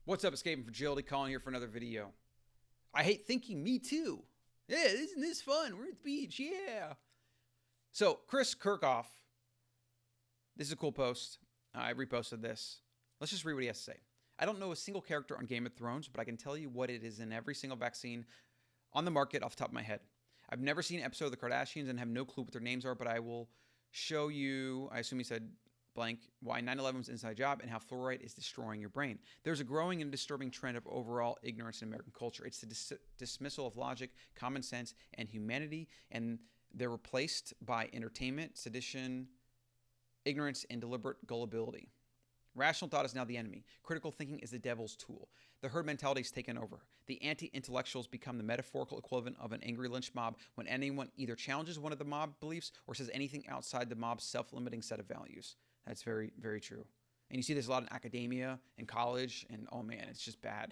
What's up, Escaping Fragility? Colin here for another video. I hate thinking, me too. Yeah, isn't this fun? We're at the beach, yeah. So, Chris Kirkhoff, this is a cool post. I reposted this. Let's just read what he has to say. I don't know a single character on Game of Thrones, but I can tell you what it is in every single vaccine on the market off the top of my head. I've never seen an episode of the Kardashians and have no clue what their names are, but I will show you, I assume he said blank, why 9/11 was an inside job and how fluoride is destroying your brain. There's a growing and disturbing trend of overall ignorance in American culture. It's the dismissal of logic, common sense, and humanity, and they're replaced by entertainment, sedition, ignorance, and deliberate gullibility. Rational thought is now the enemy. Critical thinking is the devil's tool. The herd mentality is taken over. The anti-intellectuals become the metaphorical equivalent of an angry lynch mob when anyone either challenges one of the mob beliefs or says anything outside the mob's self-limiting set of values. That's very, very true. And you see this a lot in academia and college, and oh man, it's just bad.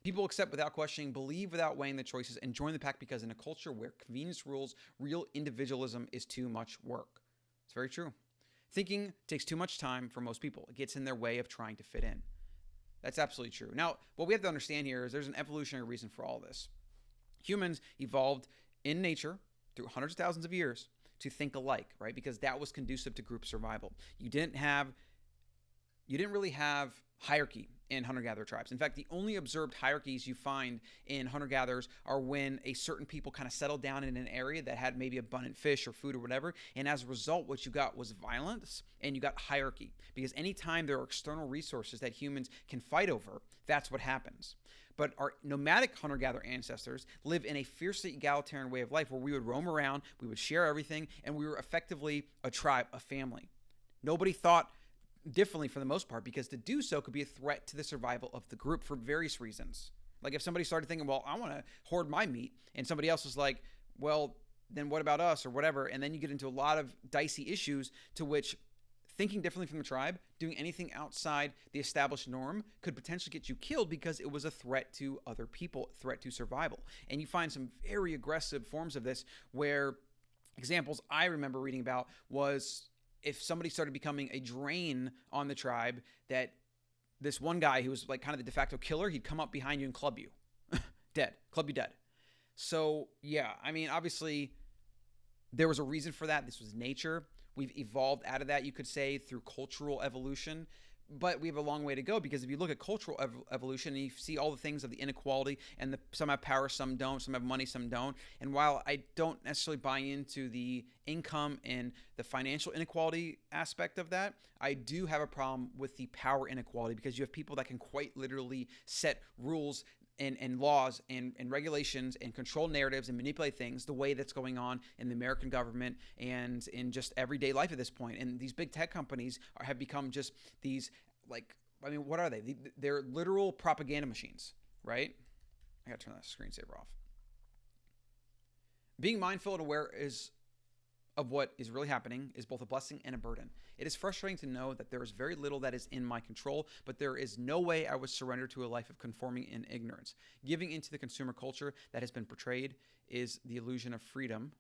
People accept without questioning, believe without weighing the choices, and join the pack because in a culture where convenience rules, real individualism is too much work. It's very true. Thinking takes too much time for most people. It gets in their way of trying to fit in. That's absolutely true. Now, what we have to understand here is there's an evolutionary reason for all this. Humans evolved in nature through hundreds of thousands of years to think alike, right? Because that was conducive to group survival. You didn't really have hierarchy in hunter-gatherer tribes. In fact, the only observed hierarchies you find in hunter-gatherers are when a certain people kind of settled down in an area that had maybe abundant fish or food or whatever, and as a result, what you got was violence and you got hierarchy. Because anytime there are external resources that humans can fight over, that's what happens. But our nomadic hunter-gatherer ancestors live in a fiercely egalitarian way of life where we would roam around, we would share everything, and we were effectively a tribe, a family. Nobody thought differently for the most part because to do so could be a threat to the survival of the group for various reasons. Like if somebody started thinking, well, I want to hoard my meat, and somebody else was like, well, then what about us or whatever? And then you get into a lot of dicey issues to which thinking differently from the tribe, doing anything outside the established norm could potentially get you killed because it was a threat to other people, threat to survival. And you find some very aggressive forms of this where examples I remember reading about was if somebody started becoming a drain on the tribe, that this one guy who was like kind of the de facto killer, he'd come up behind you and club you. Dead. Club you dead. So yeah, I mean, obviously there was a reason for that. This was nature. We've evolved out of that, you could say, through cultural evolution. But we have a long way to go because if you look at cultural evolution and you see all the things of the inequality and some have power, some don't, some have money, some don't. And while I don't necessarily buy into the income and the financial inequality aspect of that, I do have a problem with the power inequality because you have people that can quite literally set rules and laws and regulations and control narratives and manipulate things the way that's going on in the American government and in just everyday life at this point. And these big tech companies have become just these, like, I mean, what are they? They're literal propaganda machines, right? I gotta turn that screensaver off. Being mindful and aware of what is really happening is both a blessing and a burden. It is frustrating to know that there is very little that is in my control, but there is no way I would surrender to a life of conforming in ignorance. Giving into the consumer culture that has been portrayed is the illusion of freedom.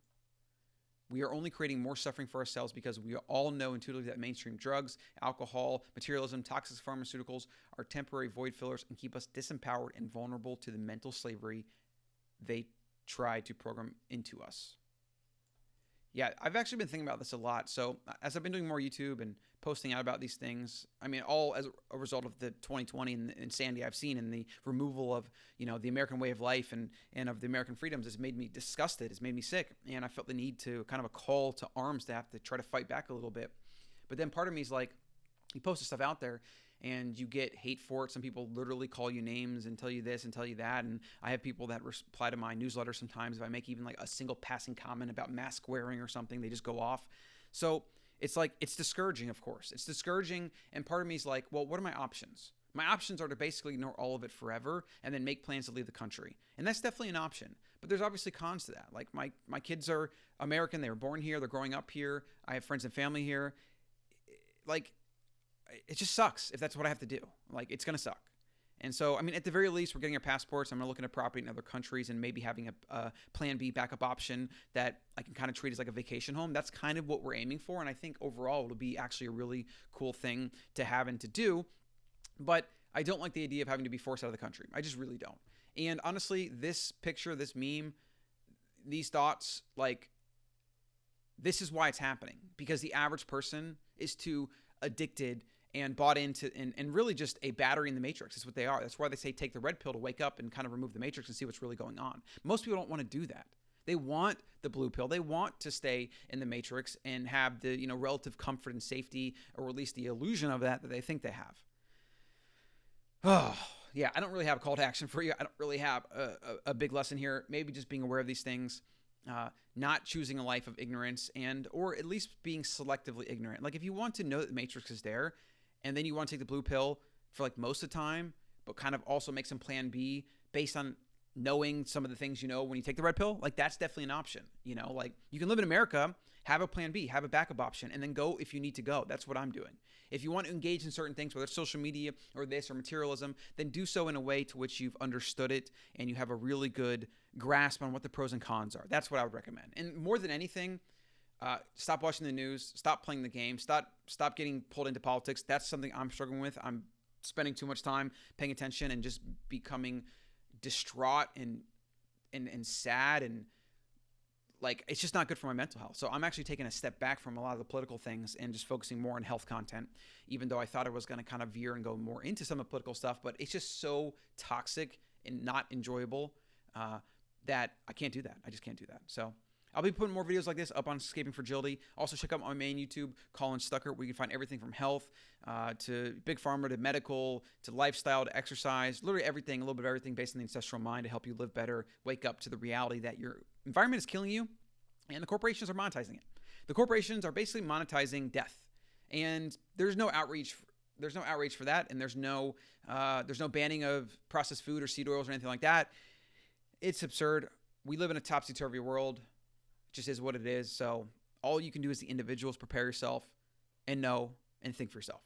We are only creating more suffering for ourselves because we all know intuitively that mainstream drugs, alcohol, materialism, toxic pharmaceuticals are temporary void fillers and keep us disempowered and vulnerable to the mental slavery they try to program into us. Yeah, I've actually been thinking about this a lot. So as I've been doing more YouTube and posting out about these things, I mean, all as a result of the 2020 and the insanity I've seen and the removal of, the American way of life and of the American freedoms has made me disgusted. It's made me sick. And I felt the need to kind of a call to arms to have to try to fight back a little bit. But then part of me is like, you post this stuff out there and you get hate for it. Some people literally call you names and tell you this and tell you that. And I have people that reply to my newsletter sometimes. If I make even like a single passing comment about mask wearing or something, they just go off. So it's like, it's discouraging, of course. It's discouraging. And part of me is like, well, what are my options? My options are to basically ignore all of it forever and then make plans to leave the country. And that's definitely an option. But there's obviously cons to that. Like my kids are American. They were born here. They're growing up here. I have friends and family here. Like, it just sucks if that's what I have to do. Like, it's going to suck. And so, I mean, at the very least, we're getting our passports. I'm going to look at property in other countries and maybe having a plan B backup option that I can kind of treat as like a vacation home. That's kind of what we're aiming for. And I think overall, it'll be actually a really cool thing to have and to do. But I don't like the idea of having to be forced out of the country. I just really don't. And honestly, this picture, this meme, these thoughts, like, this is why it's happening. Because the average person is too addicted and bought into and really just a battery in the matrix. That's what they are. That's why they say take the red pill to wake up and kind of remove the matrix and see what's really going on. Most people don't want to do that. They want the blue pill. They want to stay in the matrix and have the, relative comfort and safety, or at least the illusion of that they think they have. Oh, yeah, I don't really have a call to action for you. I don't really have a big lesson here. Maybe just being aware of these things, not choosing a life of ignorance, or at least being selectively ignorant. Like, if you want to know that the matrix is there, and then you want to take the blue pill for like most of the time, but kind of also make some plan B based on knowing some of the things when you take the red pill, like, that's definitely an option. Like, you can live in America, have a plan B, have a backup option, and then go if you need to go. That's what I'm doing. If you want to engage in certain things, whether it's social media or this or materialism, then do so in a way to which you've understood it and you have a really good grasp on what the pros and cons are. That's what I would recommend. And more than anything, stop watching the news, stop playing the game, stop getting pulled into politics. That's something I'm struggling with. I'm spending too much time paying attention and just becoming distraught and sad, and like, it's just not good for my mental health. So I'm actually taking a step back from a lot of the political things and just focusing more on health content, even though I thought I was going to kind of veer and go more into some of the political stuff, but it's just so toxic and not enjoyable that I can't do that. I just can't do that. So I'll be putting more videos like this up on Escaping Fragility. Also, check out my main YouTube, Colin Stucker, where you can find everything from health to big pharma to medical to lifestyle to exercise, literally everything, a little bit of everything based on the ancestral mind to help you live better, wake up to the reality that your environment is killing you, and the corporations are monetizing it. The corporations are basically monetizing death, and there's no outreach for that, and there's no banning of processed food or seed oils or anything like that. It's absurd. We live in a topsy-turvy world. Just is what it is. So all you can do as the individual is prepare yourself and know and think for yourself.